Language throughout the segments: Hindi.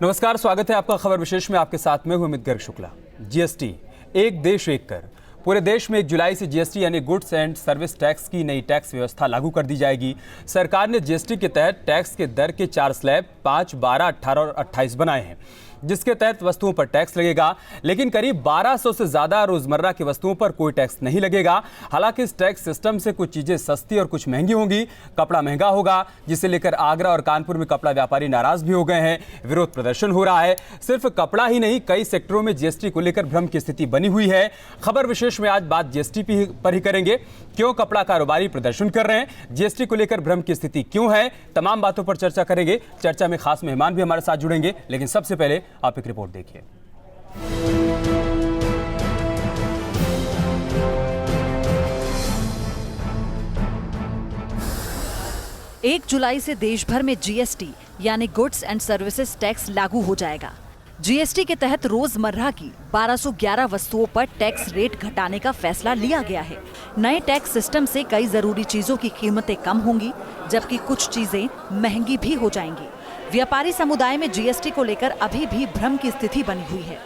नमस्कार, स्वागत है आपका खबर विशेष में। आपके साथ में हूं अमित गर्ग शुक्ला। जीएसटी, एक देश एक कर। पूरे देश में 1 जुलाई से जीएसटी यानी गुड्स एंड सर्विस टैक्स की नई टैक्स व्यवस्था लागू कर दी जाएगी। सरकार ने जीएसटी के तहत टैक्स के दर के 4 स्लैब 5, 12, 18 और 28 बनाए हैं, जिसके तहत वस्तुओं पर टैक्स लगेगा। लेकिन करीब 1200 से ज्यादा रोजमर्रा की वस्तुओं पर कोई टैक्स नहीं लगेगा। हालांकि इस टैक्स सिस्टम से कुछ चीजें सस्ती और कुछ महंगी होंगी। कपड़ा महंगा होगा, जिसे लेकर आगरा और कानपुर में कपड़ा व्यापारी नाराज भी हो गए हैं। विरोध प्रदर्शन हो रहा है। सिर्फ कपड़ा ही नहीं, कई सेक्टरों में जीएसटी को लेकर भ्रम की स्थिति बनी हुई है। खबर विशेष में आज बात जीएसटी पर ही करेंगे। क्यों कपड़ा कारोबारी प्रदर्शन कर रहे हैं, जीएसटी को लेकर भ्रम की स्थिति क्यों है, तमाम बातों पर चर्चा करेंगे। चर्चा में खास मेहमान भी हमारे साथ जुड़ेंगे, लेकिन सबसे पहले आप एक रिपोर्ट देखिए। 1 जुलाई से देश भर में जीएसटी यानी गुड्स एंड सर्विसेज टैक्स लागू हो जाएगा। जीएसटी के तहत रोजमर्रा की 1211 वस्तुओं पर टैक्स रेट घटाने का फैसला लिया गया है। नए टैक्स सिस्टम से कई जरूरी चीजों की कीमतें कम होंगी, जबकि कुछ चीजें महंगी भी हो जाएंगी। व्यापारी समुदाय में जीएसटी को लेकर अभी भी भ्रम की स्थिति बनी हुई है।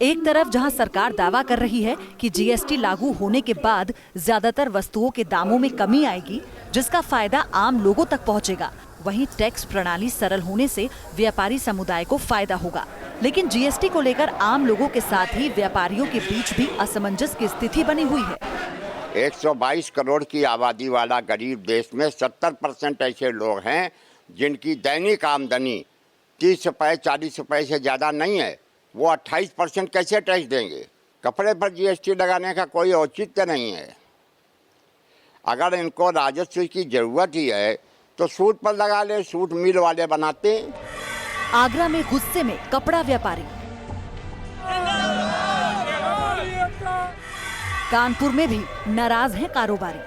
एक तरफ जहां सरकार दावा कर रही है कि जीएसटी लागू होने के बाद ज्यादातर वस्तुओं के दामों में कमी आएगी, जिसका फायदा आम लोगों तक पहुंचेगा, वहीं टैक्स प्रणाली सरल होने से व्यापारी समुदाय को फायदा होगा। लेकिन जीएसटी को लेकर आम लोगों के साथ ही व्यापारियों के बीच भी असमंजस की स्थिति बनी हुई है। 122 करोड़ की आबादी वाला गरीब देश में 70% ऐसे लोग हैं जिनकी दैनिक आमदनी 30 रुपए 40 रुपए से ज़्यादा नहीं है। वो 28% कैसे टैक्स देंगे? कपड़े पर जीएसटी लगाने का कोई औचित्य नहीं है। अगर इनको राजस्व की जरूरत ही है तो सूट पर लगा ले, सूट मिल वाले बनाते हैं। आगरा में गुस्से में कपड़ा व्यापारी, कानपुर में भी नाराज हैं कारोबारी।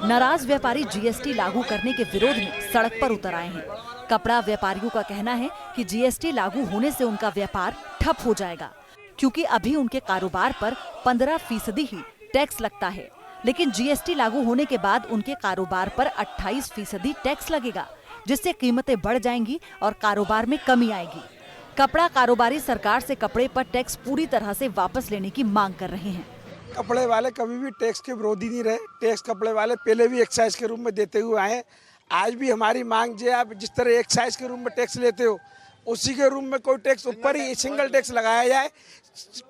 नाराज व्यापारी जीएसटी लागू करने के विरोध में सड़क पर उतर आए हैं। कपड़ा व्यापारियों का कहना है कि जीएसटी लागू होने से उनका व्यापार ठप हो जाएगा, क्योंकि अभी उनके कारोबार पर 15% ही टैक्स लगता है। लेकिन जीएसटी लागू होने के बाद उनके कारोबार पर 28% टैक्स लगेगा, जिससे कीमतें बढ़ जाएंगी और कारोबार में कमी आएगी। कपड़ा कारोबारी सरकार से कपड़े पर टैक्स पूरी तरह से वापस लेने की मांग कर रहे हैं। कपड़े वाले कभी भी टैक्स के विरोधी नहीं रहे। टैक्स कपड़े वाले पहले भी एक्साइज के रूप में देते हुए आए। आज भी हमारी मांग जो है, आप जिस तरह एक्साइज के रूप में टैक्स लेते हो, उसी के रूप में कोई टैक्स ऊपर ही सिंगल टैक्स लगाया जाए।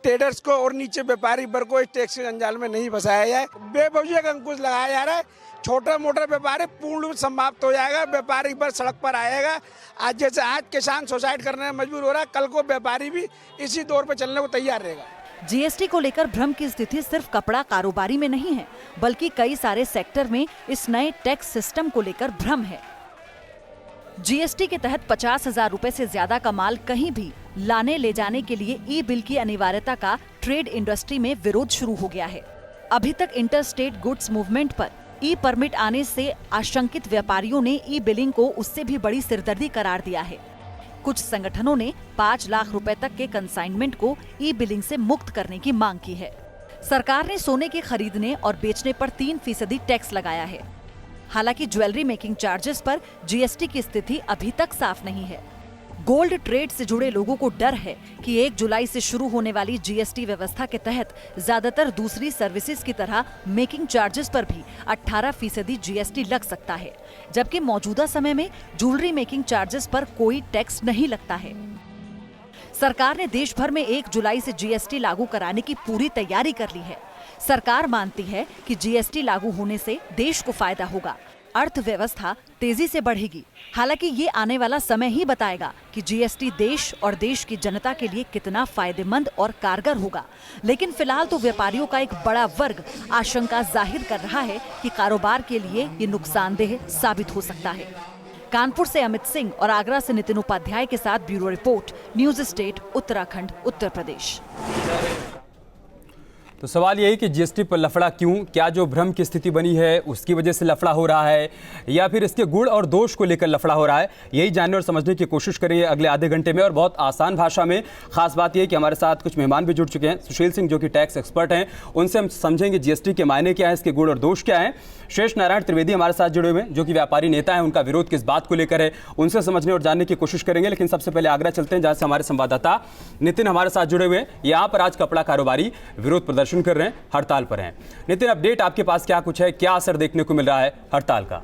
ट्रेडर्स को और नीचे व्यापारी वर्ग को इस टैक्स के जंजाल में नहीं फंसाया जाए। बेवजह का अंकुश लगाया जा रहा है। छोटा मोटा व्यापारी पूर्ण रूप समाप्त हो जाएगा। व्यापारी पर सड़क पर आएगा। आज जैसे आज किसान सुसाइड करने में मजबूर हो रहा है, कल को व्यापारी भी इसी दौर पर चलने को तैयार रहेगा। जीएसटी को लेकर भ्रम की स्थिति सिर्फ कपड़ा कारोबारी में नहीं है, बल्कि कई सारे सेक्टर में इस नए टैक्स सिस्टम को लेकर भ्रम है। जीएसटी के तहत 50,000 रुपए से ज्यादा का माल कहीं भी लाने ले जाने के लिए ई बिल की अनिवार्यता का ट्रेड इंडस्ट्री में विरोध शुरू हो गया है। अभी तक इंटर स्टेट गुड्स मूवमेंट पर ई परमिट आने से आशंकित व्यापारियों ने ई बिलिंग को उससे भी बड़ी सिरदर्दी करार दिया है। कुछ संगठनों ने 5 लाख रुपए तक के कंसाइनमेंट को ई बिलिंग से मुक्त करने की मांग की है। सरकार ने सोने के खरीदने और बेचने पर 3% टैक्स लगाया है। हालांकि ज्वेलरी मेकिंग चार्जेस पर जीएसटी की स्थिति अभी तक साफ नहीं है। गोल्ड ट्रेड से जुड़े लोगों को डर है कि 1 जुलाई से शुरू होने वाली जीएसटी व्यवस्था के तहत ज्यादातर दूसरी सर्विसेज की तरह मेकिंग चार्जेस पर भी 18% जीएसटी लग सकता है, जबकि मौजूदा समय में ज्वेलरी मेकिंग चार्जेस पर कोई टैक्स नहीं लगता है। सरकार ने देश भर में 1 जुलाई से जीएसटी लागू कराने की पूरी तैयारी कर ली है। सरकार मानती है कि जीएसटी लागू होने से देश को फायदा होगा, अर्थव्यवस्था तेजी से बढ़ेगी। हालांकि ये आने वाला समय ही बताएगा कि जीएसटी देश और देश की जनता के लिए कितना फायदेमंद और कारगर होगा। लेकिन फिलहाल तो व्यापारियों का एक बड़ा वर्ग आशंका जाहिर कर रहा है कि कारोबार के लिए ये नुकसानदेह साबित हो सकता है। कानपुर से अमित सिंह और आगरा से नितिन उपाध्याय के साथ bureau report, news state, Uttarakhand, Uttar Pradesh. तो सवाल यही कि जीएसटी पर लफड़ा क्यों? क्या जो भ्रम की स्थिति बनी है उसकी वजह से लफड़ा हो रहा है, या फिर इसके गुण और दोष को लेकर लफड़ा हो रहा है? यही जानने और समझने की कोशिश करेंगे अगले आधे घंटे में, और बहुत आसान भाषा में। खास बात यह कि हमारे साथ कुछ मेहमान भी जुड़ चुके हैं। सुशील सिंह जो कि टैक्स एक्सपर्ट हैं, उनसे हम समझेंगे जीएसटी के मायने क्या है, इसके गुण और दोष क्या हैं। शेष नारायण त्रिवेदी हमारे साथ जुड़े हुए हैं, जो कि व्यापारी नेता हैं, उनका विरोध किस बात को लेकर है, उनसे समझने और जानने की कोशिश करेंगे। लेकिन सबसे पहले आगरा चलते हैं, जहां से हमारे संवाददाता नितिन हमारे साथ जुड़े हुए हैं। यहाँ पर आज कपड़ा कारोबारी विरोध प्रदर्शन कर रहे हैं, हड़ताल पर हैं। नितिन, अपडेट आपके पास क्या कुछ है, क्या असर देखने को मिल रहा है हड़ताल का?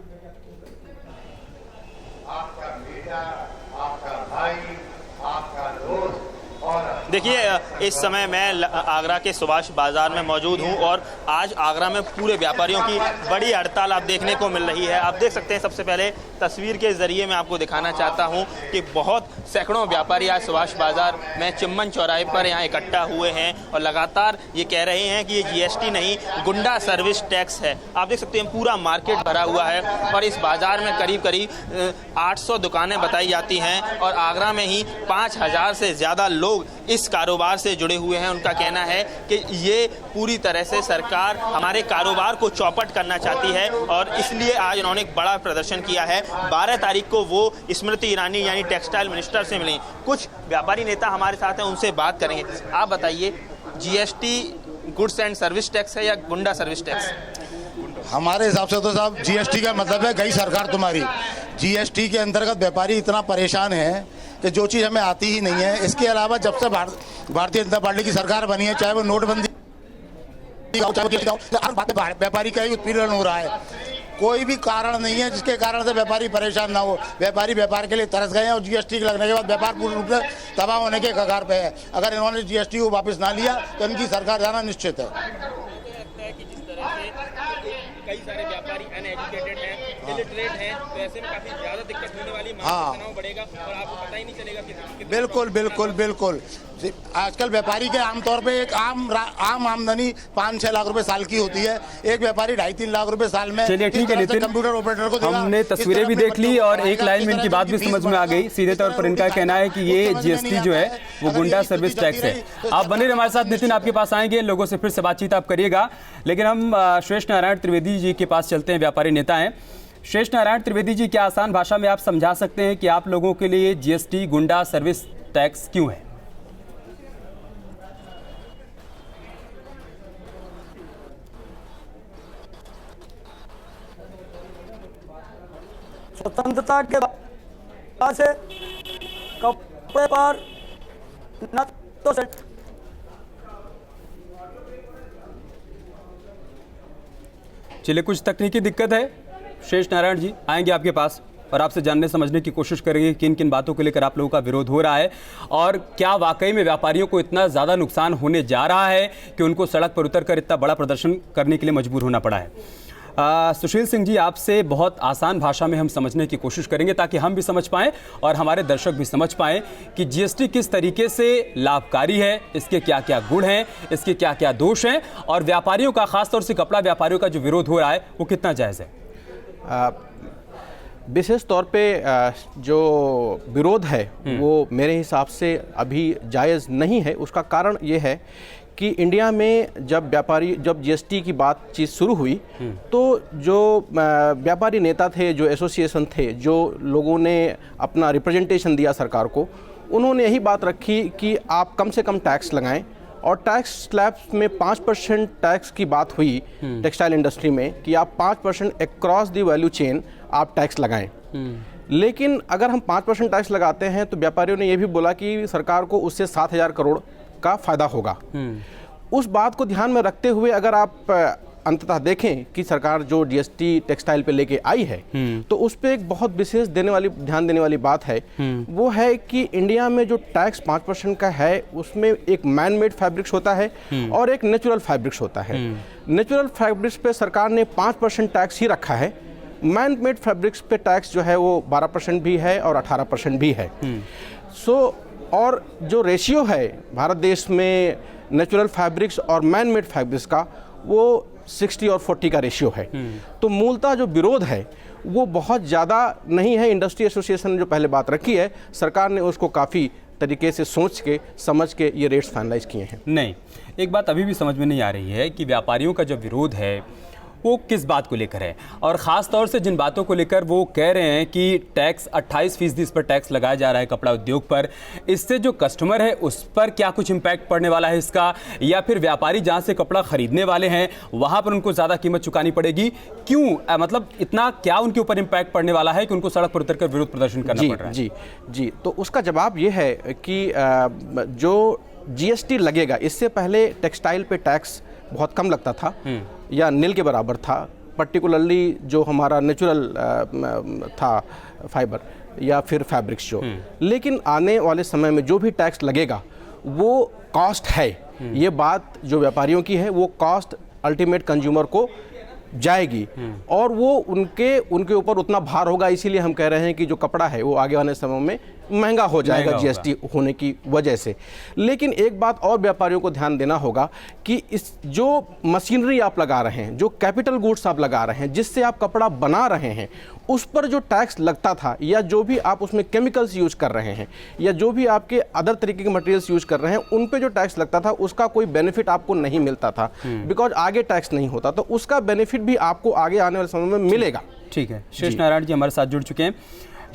आपका बेटा, आपका भाई, आपका दोस्त। देखिए, इस समय मैं आगरा के सुभाष बाजार में मौजूद हूं और आज आगरा में पूरे व्यापारियों की बड़ी हड़ताल आप देखने को मिल रही है। आप देख सकते हैं, सबसे पहले तस्वीर के जरिए मैं आपको दिखाना चाहता हूं कि बहुत सैकड़ों व्यापारी आज सुभाष बाजार में चिम्मन चौराहे पर यहाँ इकट्ठा हुए हैं और लगातार ये कह रहे हैं कि ये जीएसटी नहीं, गुंडा सर्विस टैक्स है। आप देख सकते हैं पूरा मार्केट भरा हुआ है और इस बाजार में करीब करीब 800 दुकानें बताई जाती हैं और आगरा में ही 5000 से ज़्यादा लोग इस कारोबार से जुड़े हुए हैं। उनका कहना है कि ये पूरी तरह से सरकार हमारे कारोबार को चौपट करना चाहती है और इसलिए आज उन्होंने एक बड़ा प्रदर्शन किया है। 12 तारीख को वो स्मृति ईरानी यानी टेक्सटाइल मिनिस्टर से मिले। कुछ व्यापारी नेता हमारे साथ हैं, उनसे बात करेंगे। आप बताइए, GST goods and service tax है या गुंडा सर्विस टैक्स? हमारे हिसाब से तो साहब जीएसटी का मतलब है गई सरकार तुम्हारी। जीएसटी के अंतर्गत व्यापारी इतना परेशान है कि जो चीज़ हमें आती ही नहीं है। इसके अलावा जब से भारतीय जनता पार्टी की सरकार बनी है, चाहे वो नोटबंदी व्यापारी का ही उत्पीड़न हो रहा है। कोई भी कारण नहीं है जिसके कारण से व्यापारी परेशान ना हो। व्यापारी व्यापार के लिए तरस गए हैं और जीएसटी के लगने के बाद व्यापार पूर्ण रूप से तबाह होने के कगार पे है। अगर इन्होंने जीएसटी को वापस ना लिया तो इनकी सरकार जाना निश्चित है। कई सारे व्यापारी अनएजुकेटेड हैं, इलिटरेट हैं, तो ऐसे में काफी ज्यादा दिक्कत होने वाली, तनाव बढ़ेगा और आपको पता ही नहीं चलेगा कि बिल्कुल बिल्कुल बिल्कुल। आजकल व्यापारी के आमतौर पे एक आम आमदनी 5-6 लाख रुपए साल की होती है। एक व्यापारी 2.5-3 लाख रुपए साल में। चलिए ठीक है नितिन, कंप्यूटर ऑपरेटर को हमने तस्वीरें भी देख ली और एक लाइन में इनकी बात भी समझ में आ गई। सीधे तौर पर इनका कहना है कि ये जीएसटी जो है वो गुंडा सर्विस टैक्स है। आप बने रहे हमारे साथ, नितिन आपके पास आएंगे, लोगों से फिर से बातचीत आप करिएगा। लेकिन हम शेष नारायण त्रिवेदी जी के पास चलते हैं, व्यापारी नेता हैं। शेष नारायण त्रिवेदी जी, क्या आसान भाषा में आप समझा सकते हैं कि आप लोगों के लिए जीएसटी गुंडा सर्विस टैक्स क्यों है? स्वतंत्रता के बाद से कपड़े पर न तो चलिए, कुछ तकनीकी दिक्कत है। शेष नारायण जी आएंगे आपके पास और आपसे जानने समझने की कोशिश करेंगे किन किन बातों को लेकर आप लोगों का विरोध हो रहा है और क्या वाकई में व्यापारियों को इतना ज़्यादा नुकसान होने जा रहा है कि उनको सड़क पर उतरकर इतना बड़ा प्रदर्शन करने के लिए मजबूर होना पड़ा है। सुशील सिंह जी, आपसे बहुत आसान भाषा में हम समझने की कोशिश करेंगे ताकि हम भी समझ पाएं और हमारे दर्शक भी समझ पाएं कि जीएसटी किस तरीके से लाभकारी है, इसके क्या क्या गुण हैं, इसके क्या क्या दोष हैं और व्यापारियों का, खासतौर से कपड़ा व्यापारियों का जो विरोध हो रहा है वो कितना जायज़ है। विशेष तौर पे जो विरोध है वो मेरे हिसाब से अभी जायज़ नहीं है। उसका कारण ये है कि इंडिया में जब जीएसटी की बातचीत शुरू हुई तो जो व्यापारी नेता थे, जो एसोसिएशन थे, जो लोगों ने अपना रिप्रेजेंटेशन दिया सरकार को, उन्होंने यही बात रखी कि आप कम से कम टैक्स लगाएं और टैक्स स्लैब्स में 5% टैक्स की बात हुई टेक्सटाइल इंडस्ट्री में कि आप 5% अक्रॉस द वैल्यू चेन आप टैक्स लगाएं। लेकिन अगर हम 5% टैक्स लगाते हैं तो व्यापारियों ने यह भी बोला कि सरकार को उससे 7,000 करोड़ का फायदा होगा। उस बात को ध्यान में रखते हुए अगर आप अंततः देखें कि सरकार जो जीएसटी टेक्सटाइल पे लेके आई है तो उस पे एक बहुत विशेष ध्यान देने वाली बात है, वो है कि इंडिया में जो टैक्स 5% का है उसमें एक मैन मेड फैब्रिक्स होता है और एक नेचुरल फैब्रिक्स होता है। नेचुरल फैब्रिक्स पे सरकार ने 5% टैक्स ही रखा है। मैन मेड फैब्रिक्स पे टैक्स जो है वो 12% भी है और 18% भी है। और जो रेशियो है भारत देश में नेचुरल फैब्रिक्स और मैन मेड फैब्रिक्स का, वो 60 और 40 का रेशियो है। तो मूलतः जो विरोध है वो बहुत ज़्यादा नहीं है। इंडस्ट्री एसोसिएशन ने जो पहले बात रखी है, सरकार ने उसको काफ़ी तरीके से सोच के समझ के ये रेट्स फाइनलाइज किए हैं। नहीं, एक बात अभी भी समझ में नहीं आ रही है कि व्यापारियों का जो विरोध है वो किस बात को लेकर है, और ख़ास तौर से जिन बातों को लेकर वो कह रहे हैं कि टैक्स 28% इस पर टैक्स लगाया जा रहा है कपड़ा उद्योग पर, इससे जो कस्टमर है उस पर क्या कुछ इम्पैक्ट पड़ने वाला है इसका, या फिर व्यापारी जहां से कपड़ा खरीदने वाले हैं वहां पर उनको ज़्यादा कीमत चुकानी पड़ेगी? क्यों, मतलब इतना क्या उनके ऊपर इम्पैक्ट पड़ने वाला है कि उनको सड़क पर उतरकर विरोध प्रदर्शन करना पड़ रहा है? जी, तो उसका जवाब ये है कि जो GST लगेगा, इससे पहले टेक्सटाइल पे टैक्स बहुत कम लगता था या नील के बराबर था, पर्टिकुलरली जो हमारा नेचुरल था फाइबर या फिर फैब्रिक्स जो, लेकिन आने वाले समय में जो भी टैक्स लगेगा वो कॉस्ट है। ये बात जो व्यापारियों की है वो कॉस्ट अल्टीमेट कंज्यूमर को जाएगी और वो उनके ऊपर उतना भार होगा। इसीलिए हम कह रहे हैं कि जो कपड़ा है वो आगे आने समय में महंगा हो जाएगा GST होने की वजह से। लेकिन एक बात और व्यापारियों को ध्यान देना होगा कि इस जो मशीनरी आप लगा रहे हैं, जो कैपिटल गुड्स आप लगा रहे हैं, जिससे आप कपड़ा बना रहे हैं, उस पर जो टैक्स लगता था या जो भी आप उसमें केमिकल्स यूज कर रहे हैं या जो भी आपके अदर तरीके के मटेरियल्स यूज कर रहे हैं, उन पे जो टैक्स लगता था उसका कोई बेनिफिट आपको नहीं मिलता था, बिकॉज आगे टैक्स नहीं होता। तो उसका बेनिफिट भी आपको आगे आने वाले समय में मिलेगा। ठीक है, शेष नारायण जी हमारे साथ जुड़ चुके हैं।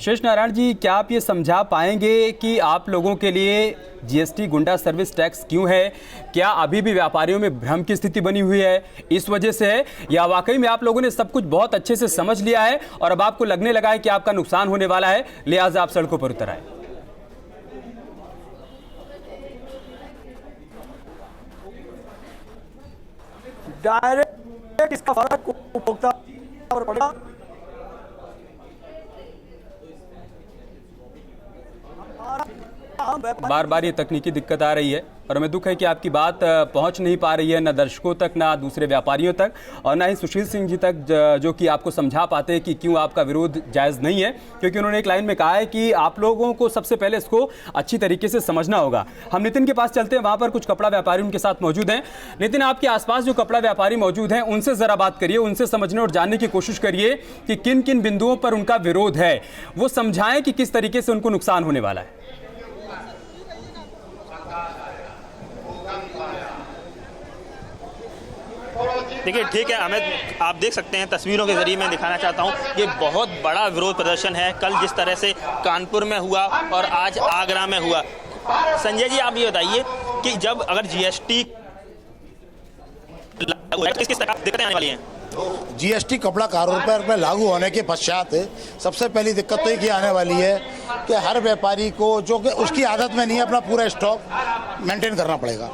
शेष नारायण जी, क्या आप ये समझा पाएंगे कि आप लोगों के लिए GST गुंडा सर्विस टैक्स क्यों है? क्या अभी भी व्यापारियों में भ्रम की स्थिति बनी हुई है, इस वजह से है, या वाकई में आप लोगों ने सब कुछ बहुत अच्छे से समझ लिया है और अब आपको लगने लगा है कि आपका नुकसान होने वाला है, लिहाजा आप सड़कों पर उतर आए? डायरेक्ट इसका फर्क उपभोक्ता पर पड़ेगा। बार बार ये तकनीकी दिक्कत आ रही है और हमें दुख है कि आपकी बात पहुंच नहीं पा रही है, न दर्शकों तक, ना दूसरे व्यापारियों तक, और ना ही सुशील सिंह जी तक, जो कि आपको समझा पाते हैं कि क्यों आपका विरोध जायज़ नहीं है, क्योंकि उन्होंने एक लाइन में कहा है कि आप लोगों को सबसे पहले इसको अच्छी तरीके से समझना होगा। हम नितिन के पास चलते हैं, वहाँ पर कुछ कपड़ा व्यापारी उनके साथ मौजूद हैं। नितिन, आपके आसपास जो कपड़ा व्यापारी मौजूद हैं उनसे ज़रा बात करिए, उनसे समझने और जानने की कोशिश करिए कि किन किन बिंदुओं पर उनका विरोध है, वो समझाएं कि किस तरीके से उनको नुकसान होने वाला है। देखिए, ठीक है अमित, आप देख सकते हैं तस्वीरों के जरिए मैं दिखाना चाहता हूं, ये बहुत बड़ा विरोध प्रदर्शन है। कल जिस तरह से कानपुर में हुआ और आज आगरा में हुआ। संजय जी, आप ये बताइए कि जब अगर GST किस तरह दिक्कतें आने वाली हैं? GST कपड़ा कारोबार पर लागू होने के पश्चात सबसे पहली दिक्कत तो ये आने वाली है कि हर व्यापारी को, जो कि उसकी आदत में नहीं है, अपना पूरा स्टॉक मेंटेन करना पड़ेगा,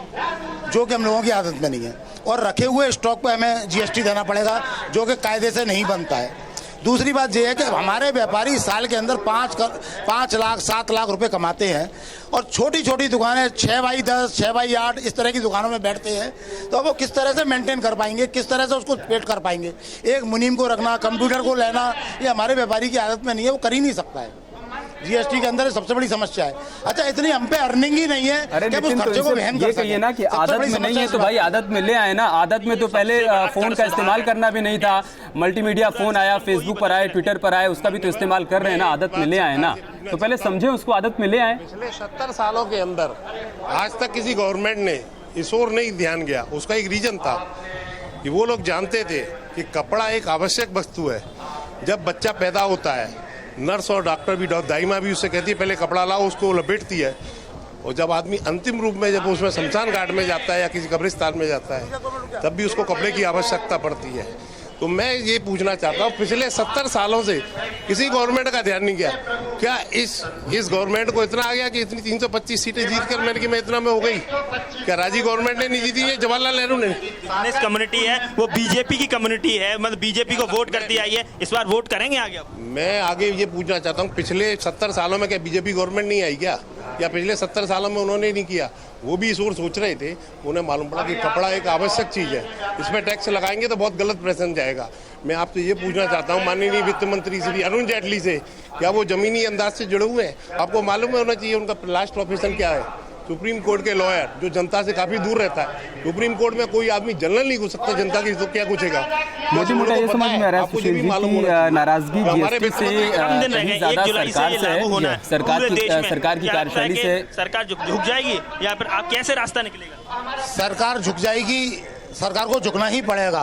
जो कि हम लोगों की आदत में नहीं है, और रखे हुए स्टॉक पे हमें GST देना पड़ेगा, जो कि कायदे से नहीं बनता है। दूसरी बात यह है कि हमारे व्यापारी साल के अंदर 5 लाख 7 लाख रुपए कमाते हैं और छोटी छोटी दुकानें 6x10 6x8 इस तरह की दुकानों में बैठते हैं, तो वो किस तरह से मेंटेन कर पाएंगे, किस तरह से उसको पेट कर पाएंगे? एक मुनीम को रखना, कंप्यूटर को लेना, ये हमारे व्यापारी की आदत में नहीं है, वो कर ही नहीं सकता है। GST के अंदर सबसे बड़ी समस्या है। अच्छा, इतनी हम पे अर्निंग ही नहीं है। अरे लेकिन तो ये कहिए ना कि आदत में नहीं है तो भाई आदत में ले आए ना। आदत में तो पहले फोन का इस्तेमाल करना भी नहीं था, मल्टीमीडिया फोन आया, फेसबुक पर आए, ट्विटर पर आए, उसका भी तो इस्तेमाल कर रहे हैं ना। आदत में ले आए ना, तो पहले समझे उसको, आदत में ले आए। पिछले 70 सालों के अंदर आज तक किसी गवर्नमेंट ने इस ओर नहीं ध्यान गया। उसका एक रीजन था कि वो लोग जानते थे कि कपड़ा एक आवश्यक वस्तु है। जब बच्चा पैदा होता है, नर्स और डॉक्टर भी, दाई माँ भी उससे कहती है पहले कपड़ा लाओ, उसको लपेटती है, और जब आदमी अंतिम रूप में जब उसमें शमशान घाट में जाता है या किसी कब्रिस्तान में जाता है, तब भी उसको कपड़े की आवश्यकता पड़ती है। तो मैं ये पूछना चाहता हूँ, पिछले 70 सालों से किसी गवर्नमेंट का ध्यान नहीं किया क्या? इस गवर्नमेंट को इतना आ गया कि इतनी 325 सीटें जीत कर मैं इतना में हो गई? क्या राजीव गवर्नमेंट ने नहीं जीती है, जवाहरलाल नेहरू ने? कांग्रेस कम्युनिटी है, वो बीजेपी की कम्युनिटी है, मतलब बीजेपी को वोट करती आई है, इस बार वोट करेंगे आगे? मैं आगे ये पूछना चाहता हूँ, पिछले 70 सालों में क्या बीजेपी गवर्नमेंट नहीं आई क्या? या पिछले 70 सालों में उन्होंने नहीं किया? वो भी इस ओर सोच रहे थे, उन्हें मालूम पड़ा कि कपड़ा एक आवश्यक चीज़ है, इसमें टैक्स लगाएंगे तो बहुत गलत प्रेजेंट जाएगा। मैं आपसे ये पूछना चाहता हूँ माननीय वित्त मंत्री श्री अरुण जेटली से, क्या वो जमीनी अंदाज से जुड़े हुए हैं? आपको मालूम होना चाहिए उनका लास्ट प्रोफेशन क्या है, सुप्रीम कोर्ट के लॉयर जो जनता से काफी दूर रहता है, सुप्रीम कोर्ट में कोई आदमी जनरल नहीं घुस सकता जनता की, तो क्या पूछेगा? मुझे मोटा ये समझ में आ रहा है सुशील जी की नाराजगी जीएसटी से कहीं ज्यादा सरकार से है, सरकार की कार्यशैली से सरकार झुक जाएगी या फिर आप कैसे रास्ता निकलेगा? सरकार झुक जाएगी, सरकार को झुकना ही पड़ेगा।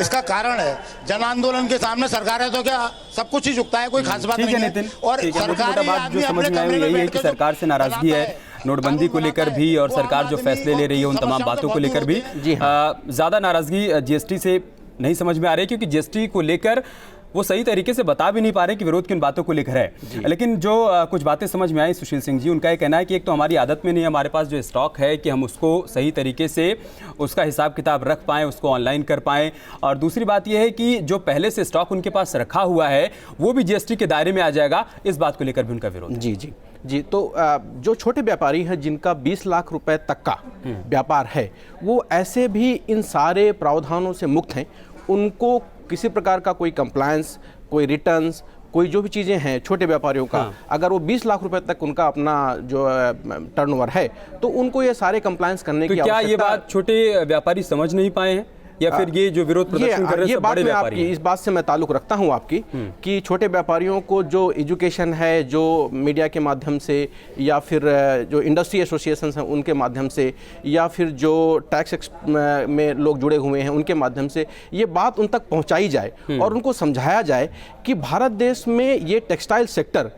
इसका कारण है जन आंदोलन के सामने सरकार है तो क्या सब कुछ ही झुकता है, कोई खास बात नहीं है। और सरकारी आदमी समझ में आई यही है कि सरकार से नाराजगी है नोटबंदी को लेकर भी, और सरकार जो फैसले ले रही है उन तमाम बातों को लेकर भी ज्यादा नाराजगी जीएसटी से नहीं समझ में आ रही, क्योंकि जीएसटी को लेकर वो सही तरीके से बता भी नहीं पा रहे कि विरोध किन बातों को लेकर है। लेकिन जो कुछ बातें समझ में आई सुशील सिंह जी, उनका ये कहना है कि एक तो हमारी आदत में नहीं, हमारे पास जो स्टॉक है कि हम उसको सही तरीके से उसका हिसाब किताब रख पाएँ, उसको ऑनलाइन कर पाएँ, और दूसरी बात यह है कि जो पहले से स्टॉक उनके पास रखा हुआ है वो भी जीएसटी के दायरे में आ जाएगा। इस बात को लेकर भी उनका विरोध। जी तो जो छोटे व्यापारी हैं जिनका 20 लाख रुपए तक का व्यापार है, वो ऐसे भी इन सारे प्रावधानों से मुक्त हैं। उनको किसी प्रकार का कोई कंप्लायंस, कोई रिटर्न्स, कोई जो भी चीज़ें हैं छोटे व्यापारियों का, अगर वो 20 लाख रुपए तक उनका अपना जो टर्नओवर है तो उनको ये सारे कंप्लायंस करने की क्या ये बात छोटे व्यापारी समझ नहीं पाए हैं, या फिर ये जो विरोध प्रदर्शन कर रहे हैं बड़े व्यापारी? इस बात से मैं ताल्लुक रखता हूं आपकी कि छोटे व्यापारियों को जो एजुकेशन है, जो मीडिया के माध्यम से या फिर जो इंडस्ट्री एसोसिएशन हैं उनके माध्यम से, या फिर जो टैक्स में लोग जुड़े हुए हैं उनके माध्यम से ये बात उन तक पहुंचाई जाए और उनको समझाया जाए कि भारत देश में ये टेक्सटाइल सेक्टर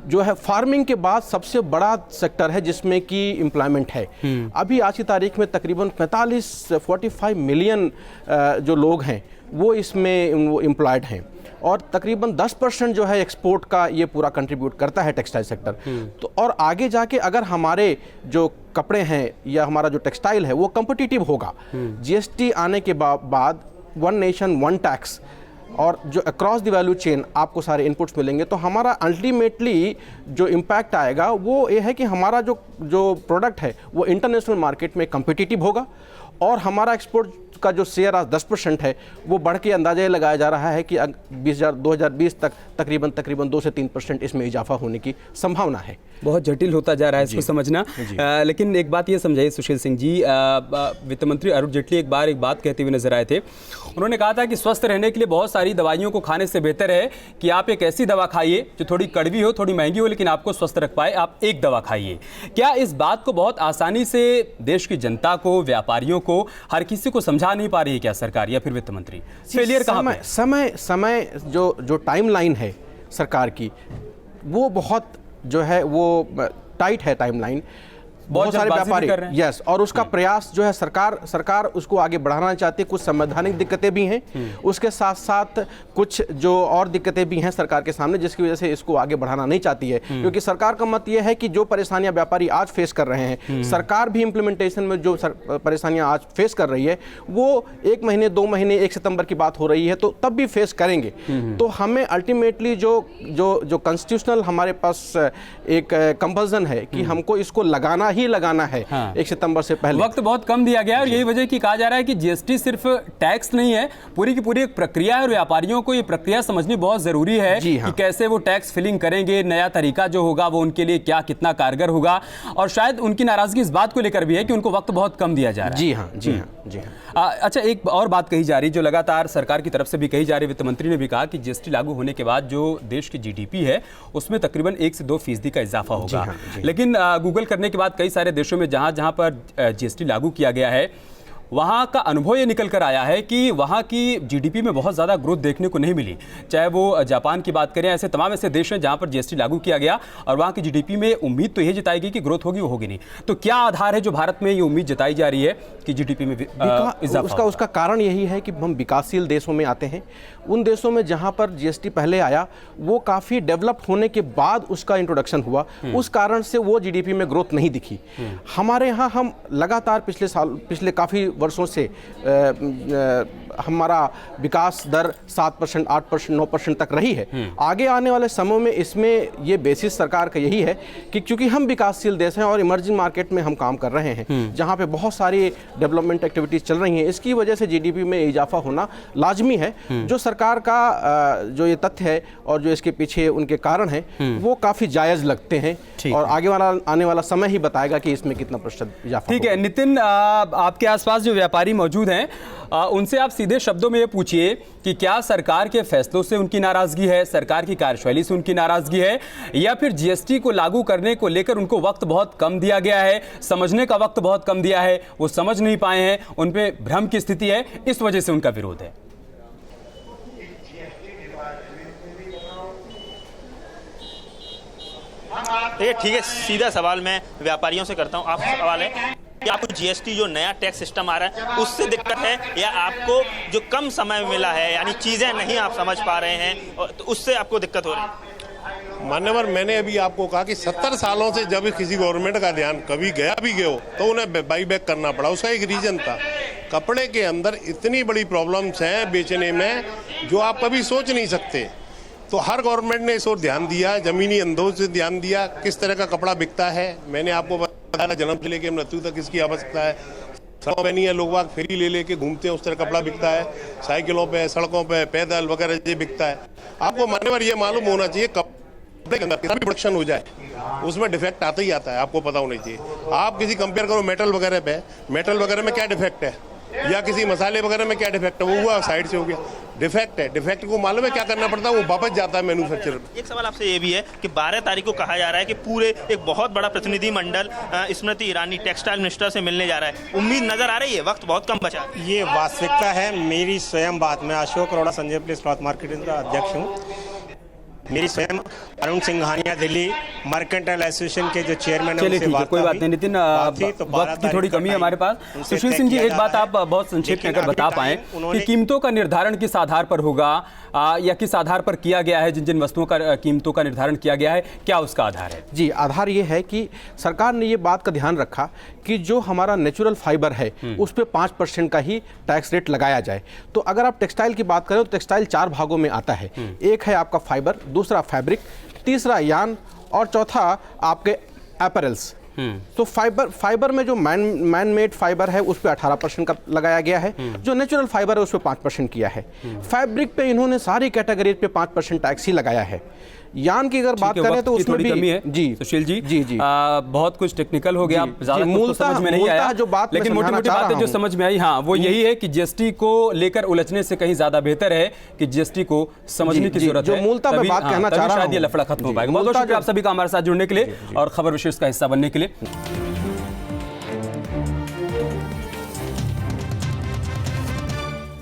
जो है फार्मिंग के बाद सबसे बड़ा सेक्टर है जिसमें कि एम्प्लॉयमेंट है। अभी आज की तारीख में तकरीबन 45 मिलियन जो लोग हैं वो इसमें एम्प्लॉयड हैं, और तकरीबन 10% जो है एक्सपोर्ट का ये पूरा कंट्रीब्यूट करता है टेक्सटाइल सेक्टर। तो और आगे जाके अगर हमारे जो कपड़े हैं या हमारा जो टेक्सटाइल है वो कॉम्पिटिटिव होगा, जीएसटी आने के बाद वन नेशन वन टैक्स और जो अक्रॉस द वैल्यू चेन आपको सारे इनपुट्स मिलेंगे, तो हमारा अल्टीमेटली जो इम्पैक्ट आएगा वो ये है कि हमारा जो प्रोडक्ट है वो इंटरनेशनल मार्केट में कॉम्पिटिटिव होगा, और हमारा एक्सपोर्ट का जो शेयर आज 10% है वो बढ़ के अंदाजा लगाया जा रहा है कि 2020 तक तकरीबन 2 से 3% इसमें इजाफा होने की संभावना है। बहुत जटिल होता जा रहा है इसको समझना। लेकिन एक बात ये समझाइए सुशील सिंह जी, वित्त मंत्री अरुण जेटली एक बात कहते हुए नजर आए थे। उन्होंने कहा था कि स्वस्थ रहने के लिए बहुत सारी दवाइयों को खाने से बेहतर है कि आप एक ऐसी दवा खाइए जो थोड़ी कड़वी हो, थोड़ी महंगी हो, लेकिन आपको स्वस्थ रख पाए, आप एक दवा खाइए। क्या इस बात को बहुत आसानी से देश की जनता को, व्यापारियों को, हर किसी को समझा नहीं पा रही है क्या सरकार या फिर वित्त मंत्री? फेलियर कहां पे? समय जो टाइमलाइन है सरकार की वो बहुत जो है वो टाइट है टाइमलाइन। बहुत सारे व्यापारी यस, और उसका प्रयास जो है सरकार उसको आगे बढ़ाना चाहती है। कुछ संवैधानिक दिक्कतें भी हैं, उसके साथ साथ कुछ जो और दिक्कतें भी हैं सरकार के सामने जिसकी वजह से इसको आगे बढ़ाना नहीं चाहती है, क्योंकि सरकार का मत यह है कि जो परेशानियां व्यापारी आज फेस कर रहे हैं, सरकार भी इम्प्लीमेंटेशन में जो परेशानियां आज फेस कर रही है वो 1 महीने 2 महीने 1 सितंबर की बात हो रही है तो तब भी फेस करेंगे। तो हमें अल्टीमेटली जो कॉन्स्टिट्यूशनल हमारे पास एक कंपल्सन है कि हमको इसको लगाना है 1 सितंबर से पहले। वक्त बहुत कम दिया गया है और यही वजह की कहा जा रहा है कि जीएसटी सिर्फ टैक्स नहीं है, पूरी की पूरी एक प्रक्रिया है और व्यापारियों को ये प्रक्रिया समझनी बहुत जरूरी है कि कैसे वो टैक्स फिलिंग करेंगे, नया तरीका जो होगा वो उनके लिए क्या कितना कारगर होगा। और शायद उनकी नाराजगी इस बात को लेकर भी है कि उनको वक्त बहुत कम दिया जा रहा है। जी हाँ। अच्छा, एक और बात कही जा रही जो लगातार सरकार की तरफ से भी कही जा रही, वित्त मंत्री ने भी कहा कि जीएसटी लागू होने के बाद जो देश की जीडीपी है उसमें तकरीबन 1 से 2% का इजाफा होगा। लेकिन गूगल करने के बाद कई सारे देशों में जहां पर जीएसटी लागू किया गया है वहाँ का अनुभव ये निकल कर आया है कि वहाँ की जीडीपी में बहुत ज़्यादा ग्रोथ देखने को नहीं मिली। चाहे वो जापान की बात करें, ऐसे तमाम ऐसे देश हैं जहाँ पर जीएसटी लागू किया गया और वहाँ की जीडीपी में उम्मीद तो ये जताई गई कि ग्रोथ होगी, वो होगी नहीं। तो क्या आधार है जो भारत में ये उम्मीद जताई जा रही है कि जीडीपी में इजाफा? उसका कारण यही है कि हम विकासशील देशों में आते हैं। उन देशों में जहाँ पर जीएसटी पहले आया वो काफ़ी डेवलप्ड होने के बाद उसका इंट्रोडक्शन हुआ, उस कारण से वो जीडीपी में ग्रोथ नहीं दिखी। हमारे यहाँ हम लगातार पिछले काफ़ी वर्षों से हमारा विकास दर 7%, 8%, 9% तक रही है। आगे आने वाले समय में इसमें ये बेसिस सरकार का यही है कि क्योंकि हम विकासशील देश हैं और इमर्जिंग मार्केट में हम काम कर रहे हैं, जहाँ पे बहुत सारी डेवलपमेंट एक्टिविटीज़ चल रही हैं, इसकी वजह से जीडीपी में इजाफा होना लाजमी है। जो सरकार का जो ये तथ्य है और जो इसके पीछे उनके कारण हैं वो काफ़ी जायज़ लगते हैं और आने वाला समय ही बताएगा कि इसमें कितना प्रतिशत इजाफा। ठीक है नितिन, आपके आसपास जो व्यापारी मौजूद हैं उनसे आप सीधे शब्दों में ये पूछिए कि क्या सरकार के फैसलों से उनकी नाराजगी है, सरकार की कार्यशैली से उनकी नाराजगी है, या फिर जीएसटी को लागू करने को लेकर उनको वक्त बहुत कम दिया गया है, समझने का वक्त बहुत कम दिया है, वो समझ नहीं पाए हैं, उन पे भ्रम की स्थिति है, इस वजह से उनका विरोध है। ठीक है, सीधा सवाल मैं व्यापारियों से करता हूं। आप सवाल है कि आपको जीएसटी जो नया टैक्स सिस्टम आ रहा है उससे दिक्कत है, या आपको जो कम समय मिला है यानी चीजें नहीं आप समझ पा रहे हैं तो उससे आपको दिक्कत हो रही है? मान्यवर, मैंने अभी आपको कहा कि 70 सालों से जब किसी गवर्नमेंट का ध्यान कभी गया भी गया तो उन्हें बाई बैक करना पड़ा। उसका एक रीजन था, कपड़े के अंदर इतनी बड़ी प्रॉब्लम्स हैं बेचने में जो आप कभी सोच नहीं सकते। तो हर गवर्नमेंट ने इस ओर ध्यान दिया, जमीनी अंदाज से ध्यान दिया, किस तरह का कपड़ा बिकता है। मैंने आपको बताया जन्म से लेकर मृत्यु तक इसकी आवश्यकता है। सड़कों पे नहीं है, लोग फेरी ले लेके घूमते हैं, उस तरह कपड़ा बिकता है। साइकिलों पे, सड़कों पे, पैदल वगैरह ये बिकता है। आपको मान्यवर ये मालूम होना चाहिए कपड़े के अंदर कितना भी प्रोडक्शन हो जाए उसमें डिफेक्ट आता ही आता है, आपको पता होना चाहिए। आप किसी कंपेयर करो मेटल वगैरह पे, मेटल वगैरह में क्या डिफेक्ट है या किसी मसाले वगैरह में क्या डिफेक्ट है, वो हुआ साइड से हो गया। डिफेक्ट है, डिफेक्ट को मालूम है क्या करना पड़ता है, वो वापस जाता है मैन्युफैक्चरर। एक सवाल आपसे ये भी है कि 12 तारीख को कहा जा रहा है कि पूरे एक बहुत बड़ा प्रतिनिधि मंडल स्मृति ईरानी टेक्सटाइल मिनिस्टर से मिलने जा रहा है, उम्मीद नजर आ रही है? वक्त बहुत कम बचा। ये वास्तविकता है। मेरी स्वयं बात, मैं Ashok Arora Sanjay place cloth marketing का अध्यक्ष हूँ। मेरी स्वयं अरुण सिंघानिया दिल्ली मर्केंटाइल एसोसिएशन के जो चेयरमैन है, चलिए ठीक है, कोई बात नहीं नितिन, वक्त की थोड़ी कमी है हमारे पास। सुशील सिंह जी, एक बात आप बहुत संक्षेप में अगर बता पाएं कि कीमतों का निर्धारण किस आधार पर होगा या किस आधार पर किया गया है, जिन जिन वस्तुओं का कीमतों का निर्धारण किया गया है, क्या उसका आधार है? जी, आधार ये है कि सरकार ने ये बात का ध्यान रखा कि जो हमारा नेचुरल फाइबर है उस पर 5% का ही टैक्स रेट लगाया जाए। तो अगर आप टेक्सटाइल की बात करें तो टेक्सटाइल 4 भागों में आता है। एक है आपका फाइबर, दूसरा फैब्रिक, तीसरा यार्न और चौथा आपके अपैरल्स। तो फाइबर में जो मैन मेड फाइबर है उस पर 18% का लगाया गया है, जो नेचुरल फाइबर है उस पर 5% किया है। फैब्रिक पे इन्होंने सारी कैटेगरी पे 5% टैक्स ही लगाया है। यान की अगर बात करें तो उसमें भी कमी है। जी सुशील जी, बहुत कुछ टेक्निकल हो गया, ज्यादा कुछ तो समझ में नहीं आया, जो बात लेकिन मोटी मोटी बातें जो समझ में आई, हाँ वो यही है कि जीएसटी को लेकर उलझने से कहीं ज्यादा बेहतर है कि जीएसटी को समझने की जरूरत है। जो मूलतः मैं बात कहना चाह रहा हूं, शायद ये लफड़ा खत्म हो पाएगा। बहुत बहुत शुक्रिया आप सभी का हमारे साथ जुड़ने के लिए और खबर विशेष का हिस्सा बनने के लिए।